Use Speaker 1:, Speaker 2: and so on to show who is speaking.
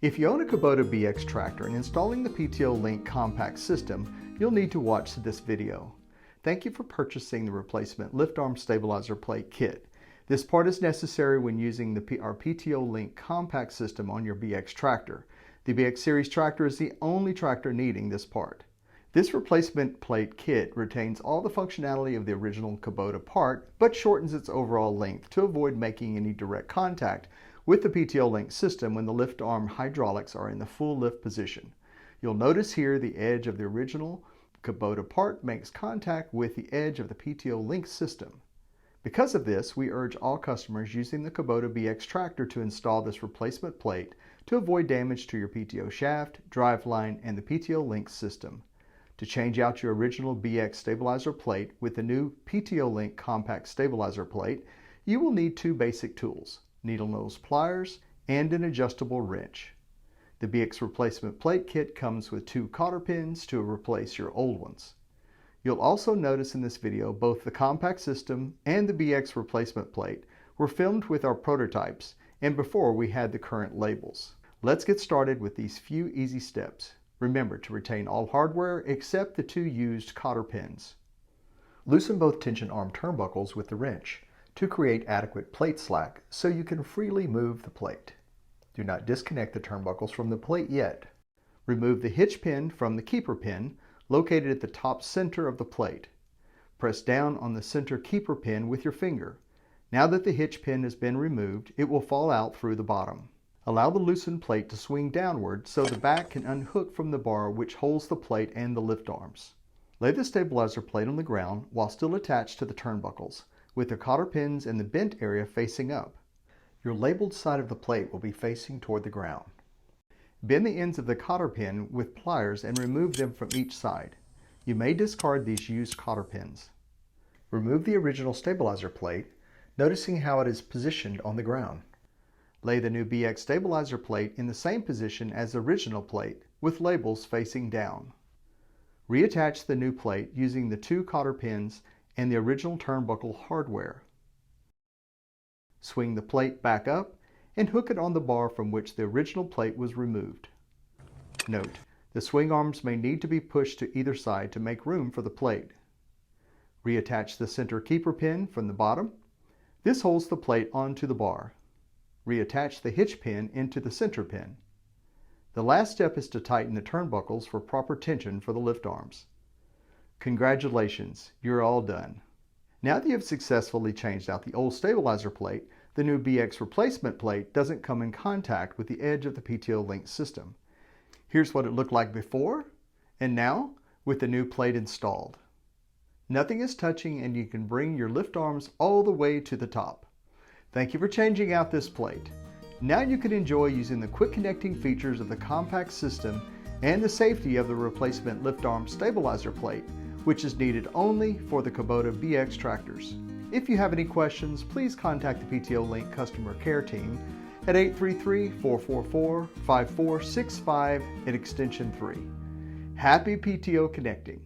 Speaker 1: If you own a Kubota BX tractor and installing the PTO Link Compact system, you'll need to watch this video. Thank you for purchasing the replacement lift arm stabilizer plate kit. This part is necessary when using our PTO Link Compact system on your BX tractor. The BX series tractor is the only tractor needing this part. This replacement plate kit retains all the functionality of the original Kubota part, but shortens its overall length to avoid making any direct contact with the PTO Link system when the lift arm hydraulics are in the full lift position. You'll notice here the edge of the original Kubota part makes contact with the edge of the PTO Link system. Because of this, we urge all customers using the Kubota BX tractor to install this replacement plate to avoid damage to your PTO shaft, driveline, and the PTO Link system. To change out your original BX stabilizer plate with the new PTO Link Compact stabilizer plate, you will need two basic tools: needle nose pliers and an adjustable wrench. The BX replacement plate kit comes with two cotter pins to replace your old ones. You'll also notice in this video both the compact system and the BX replacement plate were filmed with our prototypes and before we had the current labels. Let's get started with these few easy steps. Remember to retain all hardware except the two used cotter pins. Loosen both tension arm turnbuckles with the wrench to create adequate plate slack so you can freely move the plate. Do not disconnect the turnbuckles from the plate yet. Remove the hitch pin from the keeper pin located at the top center of the plate. Press down on the center keeper pin with your finger. Now that the hitch pin has been removed, it will fall out through the bottom. Allow the loosened plate to swing downward so the back can unhook from the bar which holds the plate and the lift arms. Lay the stabilizer plate on the ground while still attached to the turnbuckles, with the cotter pins and the bent area facing up. Your labeled side of the plate will be facing toward the ground. Bend the ends of the cotter pin with pliers and remove them from each side. You may discard these used cotter pins. Remove the original stabilizer plate, noticing how it is positioned on the ground. Lay the new BX stabilizer plate in the same position as the original plate, with labels facing down. Reattach the new plate using the two cotter pins and the original turnbuckle hardware. Swing the plate back up and hook it on the bar from which the original plate was removed. Note, the swing arms may need to be pushed to either side to make room for the plate. Reattach the center keeper pin from the bottom. This holds the plate onto the bar. Reattach the hitch pin into the center pin. The last step is to tighten the turnbuckles for proper tension for the lift arms. Congratulations, you're all done. Now that you have successfully changed out the old stabilizer plate, the new BX replacement plate doesn't come in contact with the edge of the PTO Link system. Here's what it looked like before and now with the new plate installed. Nothing is touching and you can bring your lift arms all the way to the top. Thank you for changing out this plate. Now you can enjoy using the quick connecting features of the compact system and the safety of the replacement lift arm stabilizer plate, which is needed only for the Kubota BX tractors. If you have any questions, please contact the PTO Link customer care team at 833-444-5465 at extension 3. Happy PTO connecting!